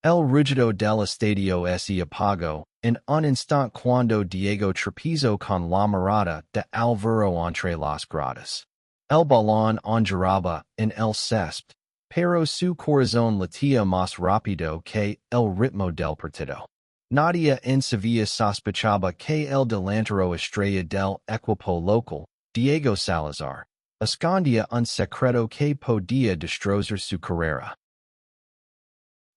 El rugido del estadio se apagó en un instante cuando Diego tropezó con la mirada de Alvaro entre las gradas. El balón ondeaba en el césped, pero su corazón latía más rápido que el ritmo del partido. Nadie en Sevilla sospechaba que el delantero estrella del equipo local, Diego Salazar, escondía un secreto que podía destrozar su carrera.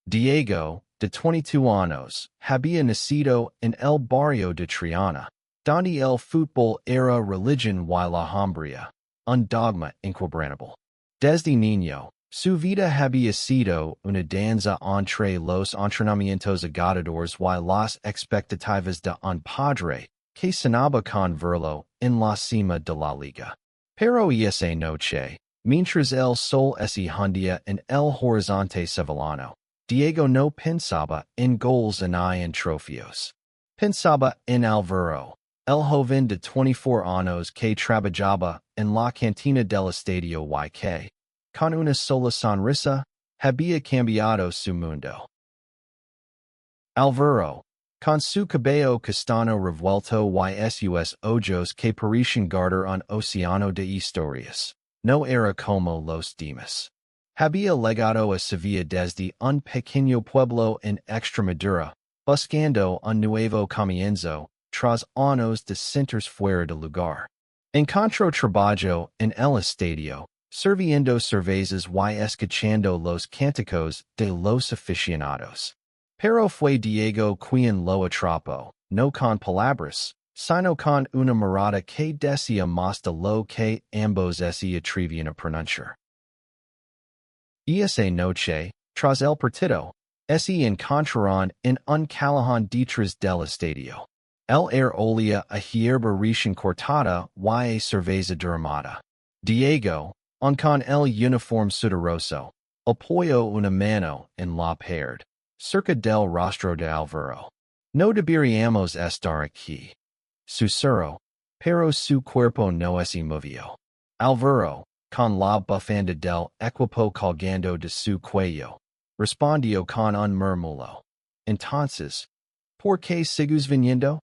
Diego, de 22 años, había nacido en el barrio de Triana, donde el fútbol era religión y la hombría, un dogma inquebrantable. Desde niño, su vida había sido una danza entre los entrenamientos agotadores y las expectativas de un padre que soñaba con verlo en la cima de la liga. Pero esa noche, mientras el sol se hundía en el horizonte sevillano, Diego no pensaba en goles ni en trofeos. Pensaba en Alvaro, el joven de 24 años que trabajaba en la cantina del estadio y que, con una sola sonrisa, había cambiado su mundo. Alvaro, con su cabello castaño revuelto y sus ojos que parecían guardar un océano de historias, no era como los demás. Había llegado a Sevilla desde un pequeño pueblo en Extremadura, buscando un nuevo comienzo, tras años de sentirse fuera de lugar. Encontró trabajo en el estadio, sirviendo cervezas y escuchando los cánticos de los aficionados. Pero fue Diego quien lo atrapó, no con palabras, sino con una mirada que decía más de lo que ambos se atrevían a pronunciar. Esa noche, tras el partido, se encontraron en un callejón detrás del estadio. El olía a hierba recién cortada y a cerveza derramada. Diego, con el uniforme sudoroso, apoyó una mano en la pared, cerca del rostro de Alvaro. No deberíamos estar aquí. Susurró, pero su cuerpo no se movió. Alvaro, con la bufanda del equipo colgando de su cuello, respondió con un murmullo. Entonces, ¿por qué sigues viniendo?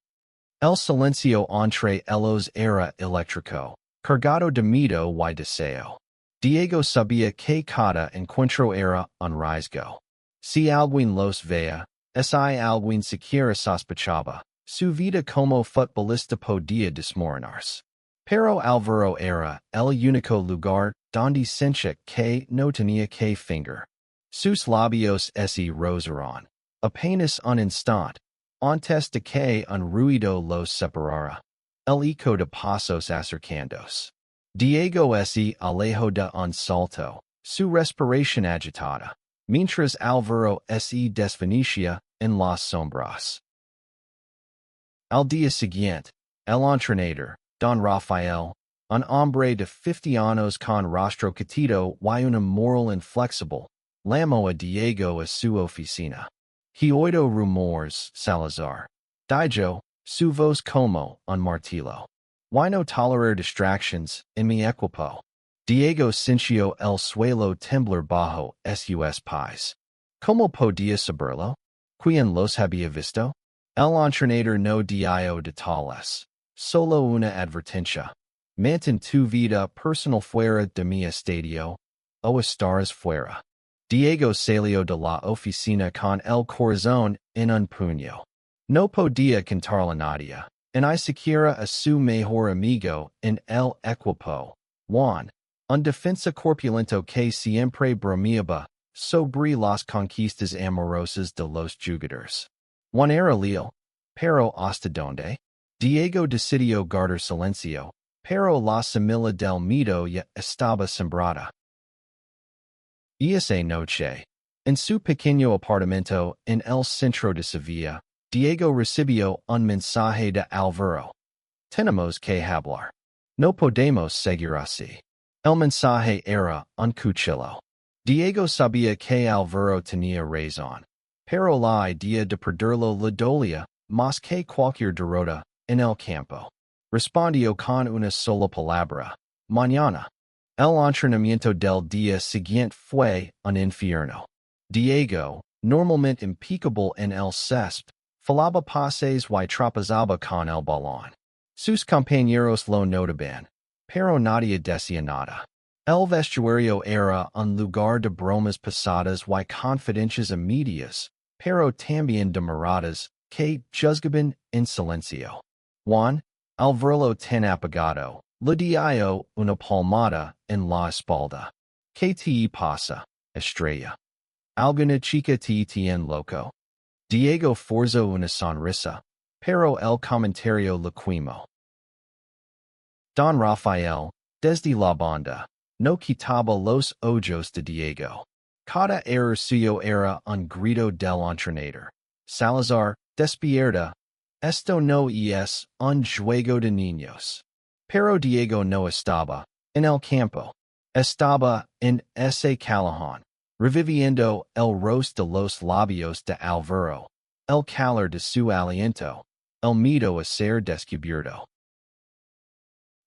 El silencio entre ellos era eléctrico, cargado de miedo y deseo. Diego sabía que cada encuentro era un riesgo. Si alguien los veía, si alguien siquiera sospechaba, su vida como futbolista podía desmoronarse. Pero Alvaro era el único lugar donde sentía que no tenía que fingir. Sus labios se rozaron, apenas un instante, antes de que un ruido los separara. El eco de pasos acercándose. Diego se alejó de un salto, su respiración agitada, mientras Alvaro se desvanecía en las sombras. Al día siguiente, el entrenador, Don Rafael, un hombre de 50 años con rostro catido y una moral inflexible, llamó a Diego a su oficina. He oído rumores, Salazar. Dijo, su voz como un martillo. Why no tolerar distractions en mi equipo? Diego sintió el suelo temblar bajo sus pies. ¿Cómo podía saberlo? ¿Quién los había visto? El entrenador no dio detalles. Solo una advertencia. Mantén tu vida personal fuera de mi estadio, o estarás fuera. Diego salió de la oficina con el corazón en un puño. No podía contarle a nadie, ni siquiera a su mejor amigo en el equipo, Juan, un defensa corpulento que siempre bromeaba sobre las conquistas amorosas de los jugadores. Juan era leal, pero ¿hasta dónde? Diego decidió guardar silencio, pero la semilla del miedo ya estaba sembrada. Esa noche, en su pequeño apartamento en el centro de Sevilla, Diego recibió un mensaje de Alvaro. Tenemos que hablar. No podemos seguir así. El mensaje era un cuchillo. Diego sabía que Alvaro tenía razón, pero la idea de perderlo le dolía más que cualquier derrota en el campo. Respondió con una sola palabra: mañana. El entrenamiento del día siguiente fue un infierno. Diego, normalmente impecable en el césped, falaba pases y tropezaba con el balón. Sus compañeros lo notaban, pero nadie decía nada. El vestuario era un lugar de bromas pasadas y confidencias a medias, pero también de miradas que juzgaban en silencio. Juan, al verlo tan apagado, le dio una palmada en la espalda. ¿Qué te pasa, estrella? Alguna chica te tiene loco. Diego forzó una sonrisa, pero el comentario le quemó. Don Rafael, desde la banda, no quitaba los ojos de Diego. Cada error suyo era un grito del entrenador. Salazar, despierta. Esto no es un juego de niños. Pero Diego no estaba en el campo. Estaba en ese callejón, reviviendo el roce de los labios de Alvaro, el calor de su aliento, el miedo a ser descubierto.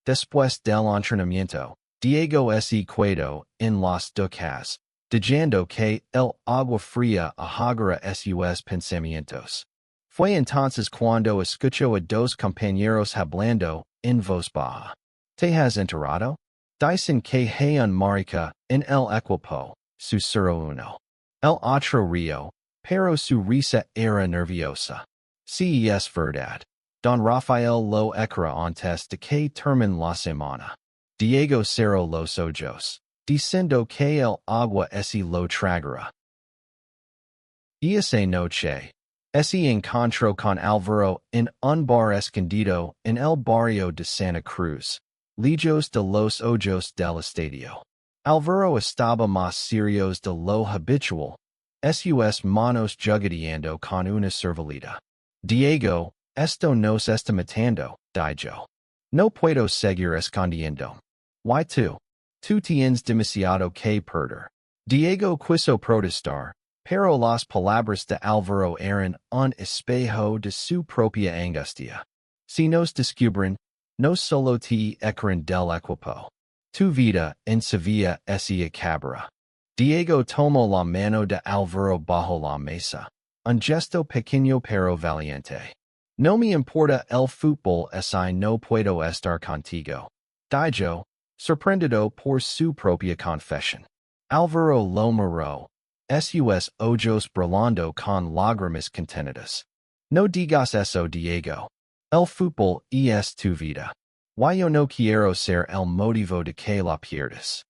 Después del entrenamiento, Diego se quedó en las duchas, diciendo que el agua fría ahogara sus pensamientos. Fue entonces cuando escuchó a dos compañeros hablando en voz baja. ¿Te has enterado? Dicen que hay un América en el equipo, susurró uno. El otro río, pero su risa era nerviosa. Sí, es verdad. Don Rafael lo ecra antes de que termine la semana. Diego cerró los ojos, diciendo que el agua ese lo tragará. Esa noche, se encontró con Alvaro en un bar escondido en el barrio de Santa Cruz, lejos de los ojos del estadio. Alvaro estaba más serios de lo habitual, sus manos jugueteando con una cervelita. Diego, esto nos está matando, dijo. No puedo seguir escondiendo. Why tú tienes demasiado que perder. Diego quiso protestar, pero las palabras de Alvaro eran un espejo de su propia angustia. Si nos descubren, no solo te ecran del equipo. Tu vida en Sevilla se acabará. Diego tomó la mano de Alvaro bajo la mesa, un gesto pequeño pero valiente. No me importa el fútbol si no puedo estar contigo, dijo, sorprendido por su propia confesión. Alvaro lo miró, sus ojos brillando con lágrimas contenidas. No digas eso, Diego. El fútbol es tu vida. Yo no quiero ser el motivo de que la pierdas.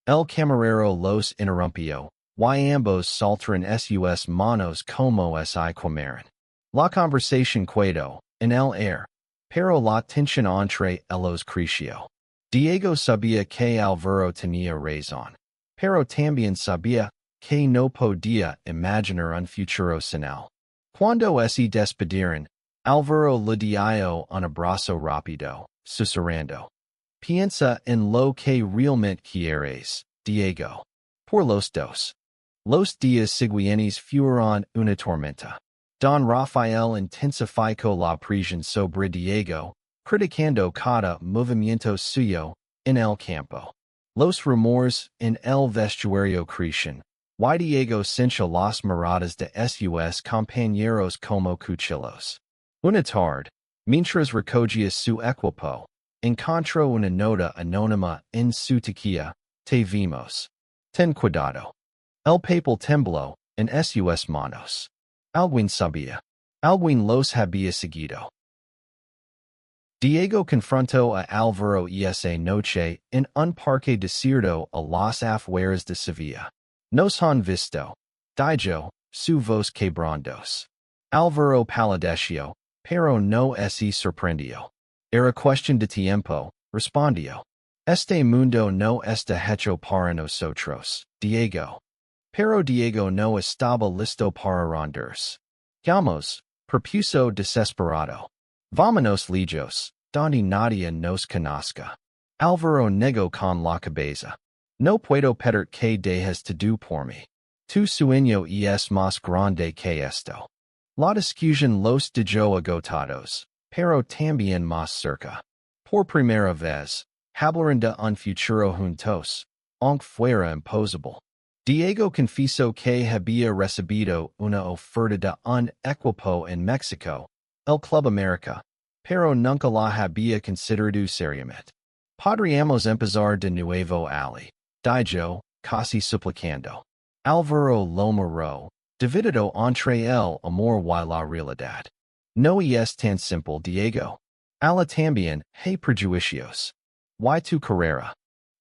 El camarero los interrumpió, y ambos saltaron sus manos como si comeran. La conversación quedó en el aire, pero la tensión entre ellos creció. Diego sabía que Alvaro tenía razón, pero también sabía que no podía imaginar un futuro sin él. Cuando se despidieron, Alvaro le dio un abrazo rápido, susurrando. Piensa en lo que realmente quieres, Diego. Por los dos. Los días siguientes fueron una tormenta. Don Rafael intensificó la presión sobre Diego, criticando cada movimiento suyo en el campo. Los rumores en el vestuario crecían, y Diego sintió las miradas de sus compañeros como cuchillos. Una tarde, mientras recogía su equipo, encontró una nota anónima en su taquilla. Te vimos. Ten cuidado. El papel tembló en sus manos. Alguien sabía. Alguien los había seguido. Diego confrontó a Alvaro esa noche en un parque desierto a las afueras de Sevilla. Nos han visto, dijo, su voz quebrantos. Alvaro palideció, pero no se sorprendió. Era cuestión de tiempo, respondió. Este mundo no está hecho para nosotros, Diego. Pero Diego no estaba listo para rendirse. Vamos, propuso desesperado. Vámonos lejos, donde nadie nos conozca. Alvaro negó con la cabeza. No puedo pedir que dejes todo por mí. Tu sueño es más grande que esto. La discusión los dejó agotados, pero también más cerca. Por primera vez, hablaron de un futuro juntos, aunque fuera imposible. Diego confieso que había recibido una oferta de un equipo en Mexico, el Club América, pero nunca la había considerado seriamente. Podríamos empezar de nuevo ali. Dijo, casi suplicando. Álvaro lo miró, dividido entre el amor y la realidad. No es tan simple, Diego. Ala también hay prejuicios. Y tu carrera.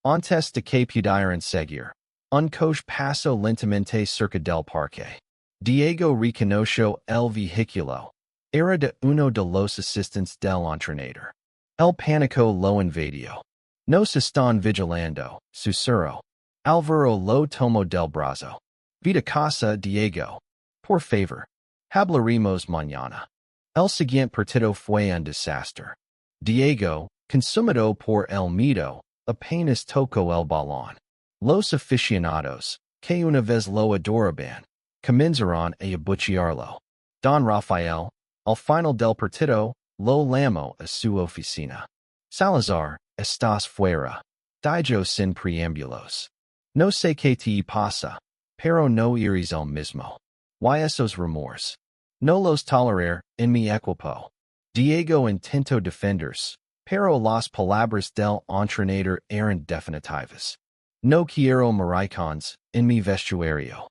Antes de que pudieran seguir. Un coche pasó lentamente cerca del parque. Diego reconoció el vehículo. Era de uno de los asistentes del entrenador. El pánico lo invadió. Nos están vigilando, susurró. Álvaro lo tomó del brazo. Vete a casa, Diego. Por favor. Hablaremos mañana. El siguiente partido fue un desastre. Diego, consumido por el miedo, apenas tocó el balón. Los aficionados, que una vez lo adoraban, comenzaron a abuchearlo. Don Rafael, al final del partido, lo llamó a su oficina. Salazar, estás fuera. Dijo sin preámbulos. No sé qué te pasa, pero no eres el mismo. Y esos rumores. No los tolerar en mi equipo. Diego intentó defenderse, pero las palabras del entrenador eran definitivas. No quiero maricones en mi vestuario.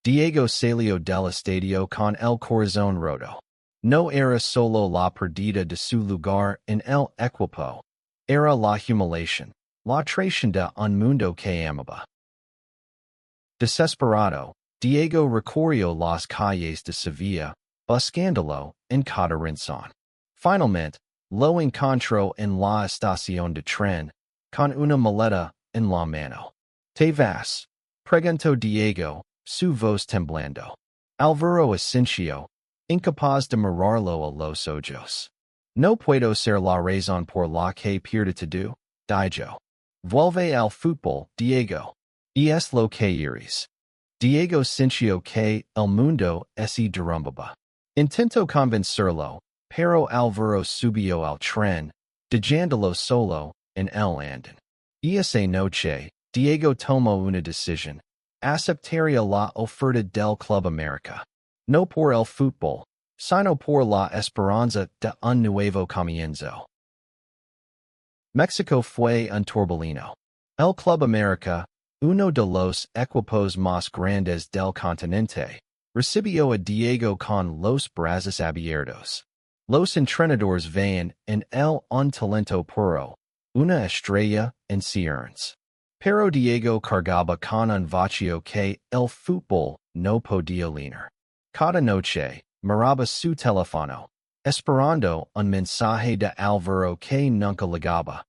Diego salió del estadio con el corazón roto. No era solo la pérdida de su lugar en el equipo. Era la humiliación, la traición de un mundo que amaba. Desesperado, Diego recorrió las calles de Sevilla, buscándolo en cada rincón. Finalmente, lo encontró en la estación de tren, con una maleta en la mano. ¿Te vas? Preguntó Diego, su voz temblando. Álvaro asintió, incapaz de mirarlo a los ojos. No puedo ser la razón por la que pierdo todo, dijo. Vuelve al fútbol, Diego. Y es lo que eres. Diego sintió que el mundo se derrumbaba. Intentó convencerlo, pero Álvaro subió al tren, dejándolo solo en el andén. Y esa noche, Diego tomó una decisión. Aceptaría la oferta del Club América. No por el fútbol, sino por la esperanza de un nuevo comienzo. México fue un torbellino. El Club América, uno de los equipos más grandes del continente, recibió a Diego con los brazos abiertos. Los entrenadores veían en él un talento puro, una estrella en ciernes. Pero Diego cargaba con un vacío que el fútbol no podía llenar. Cada noche, miraba su teléfono, esperando un mensaje de Álvaro que nunca llegaba.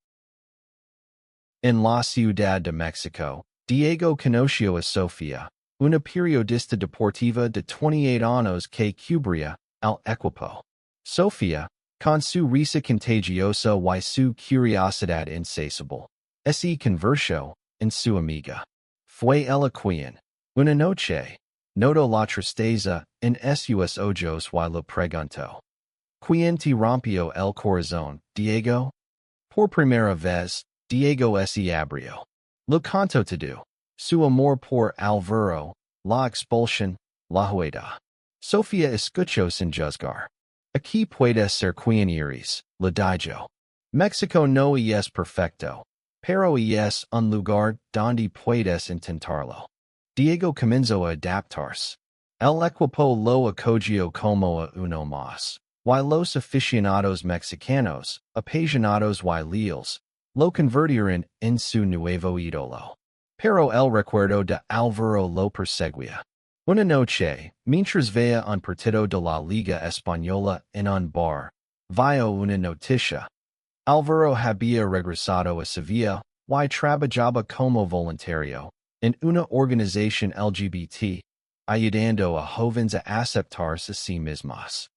En la Ciudad de México, Diego conoció a Sofía, una periodista deportiva de 28 años que cubría al equipo. Sofía, con su risa contagiosa y su curiosidad insaciable, se convirtió en su amiga. Fue ella quien, una noche, notó la tristeza en sus ojos y le preguntó. ¿Quién te rompió el corazón, Diego? Por primera vez, Diego se abrió. Lo contó todo. Su amor por Álvaro, la expulsión, la huida. Sofía escuchó sin juzgar. Aquí puede ser quien eres, le dijo. México no es perfecto, pero es un lugar donde puedes intentarlo. Diego comenzó a adaptarse. El equipo lo acogió como a uno más, y los aficionados mexicanos, apasionados y leales, lo convirtieron en su nuevo ídolo. Pero el recuerdo de Álvaro lo perseguía. Una noche, mientras veía un partido de la Liga Española en un bar, vio una noticia. Álvaro había regresado a Sevilla y trabajaba como voluntario en una organización LGBT, ayudando a jóvenes a aceptarse a sí mismos.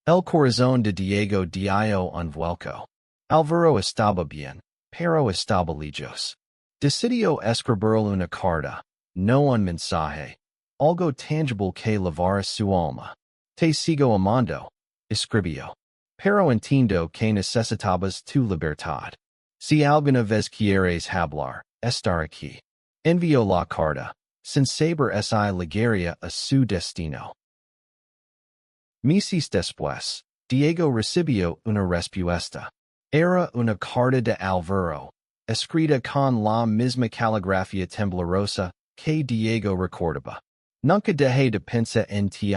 El corazón de Diego dio un vuelco. Álvaro estaba bien, pero estaba lejos. Decidió escribir una carta, no un mensaje, algo tangible que lavara su alma. Te sigo amando, escribió. Pero entiendo que necesitabas tu libertad. Si alguna vez quieres hablar, estar aquí. Envio la carta, sin saber si llegaría a su destino. Meses después, Diego recibió una respuesta. Era una carta de Alvaro, escrita con la misma caligrafía temblorosa que Diego recordaba. Nunca dejé de pensar en ti,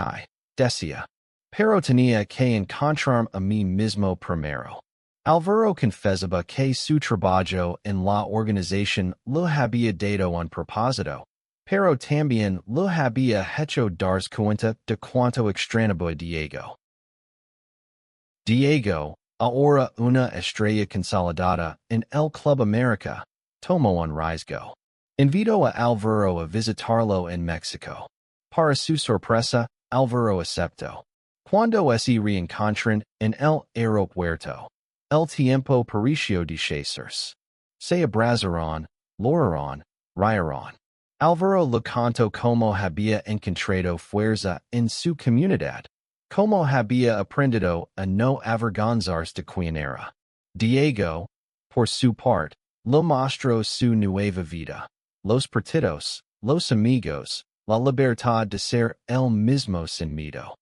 decía. Pero tenía que encontrarme a mí mismo primero. Alvaro confesaba que su trabajo en la organización lo había dado un propósito, pero también lo había hecho darse cuenta de cuánto extrañaba a Diego. Diego, ahora una estrella consolidada en el Club América, tomó un riesgo. Invitó a Alvaro a visitarlo en México. Para su sorpresa, Alvaro aceptó. Cuando se reencontran en el aeropuerto, el tiempo pareció desaparecerse. Se abrazaron, lloraron, rieron. Alvaro le contó cómo había encontrado fuerza en su comunidad, cómo había aprendido a no avergonzarse de quien era. Diego, por su parte, le mostró su nueva vida, los partidos, los amigos, la libertad de ser él mismo sin miedo.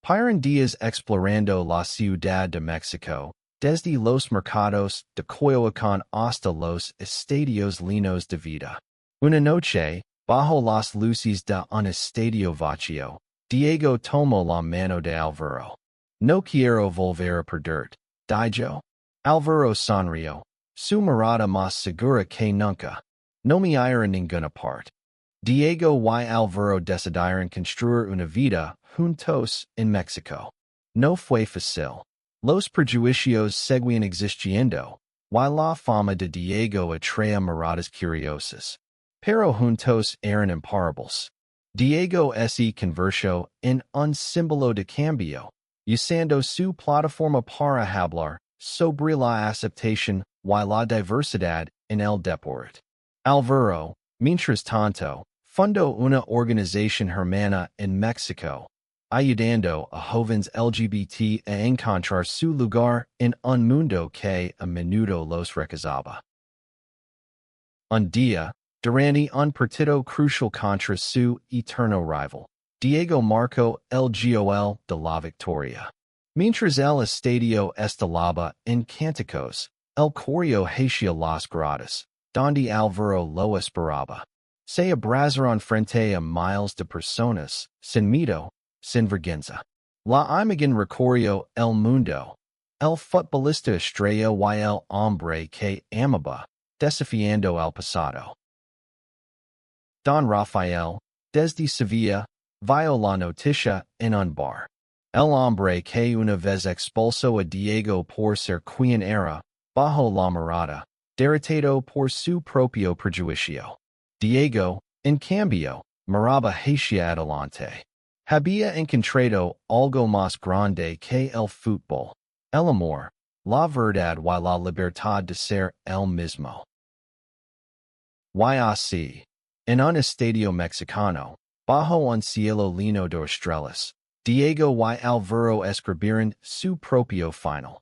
Pasaron días explorando la Ciudad de México, desde los mercados de Coyoacán hasta los estadios llenos de vida. Una noche, bajo las luces de un estadio vacío, Diego tomó la mano de Alvaro. No quiero volver a perderte, dijo. Alvaro sonrió, su mirada más segura que nunca. No me iré a ninguna parte. Diego y Alvaro decidieron construir una vida juntos en México. No fue fácil. Los prejuicios seguían existiendo, y la fama de Diego atraía miradas curiosas. Pero juntos eran imparables. Diego se convirtió en un símbolo de cambio, usando su plataforma para hablar sobre la aceptación y la diversidad en el deporte. Alvaro, mientras tanto, fundó una organización hermana en México, ayudando a jóvenes LGBT a encontrar su lugar en un mundo que a menudo los rechazaba. Un día, durante un partido crucial contra su eterno rival, Diego marcó el gol de la victoria. Mientras el estadio estaba en cánticos, el correo hacia las gradas, donde Alvaro lo esperaba. Se abrazaron frente a miles de personas, sin miedo, sin vergüenza. La imagen recorrió el mundo. El futbolista estrella y el hombre que amaba, desafiando al pasado. Don Rafael, desde Sevilla, vio la noticia en un bar. El hombre que una vez expulsó a Diego por ser quien era, bajo la mirada, derrotado por su propio prejuicio. Diego, en cambio, miraba hacia adelante. Había encontrado algo más grande que el fútbol, el amor, la verdad y la libertad de ser él mismo. Y así, en un estadio mexicano, bajo un cielo lleno de estrellas, Diego y Alvaro escribieron su propio final.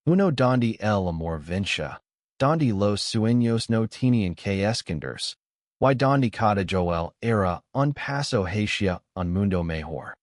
Uno donde el amor venía, donde los sueños no tenían que esconderse, y donde cada joel era un paso hacia un mundo mejor.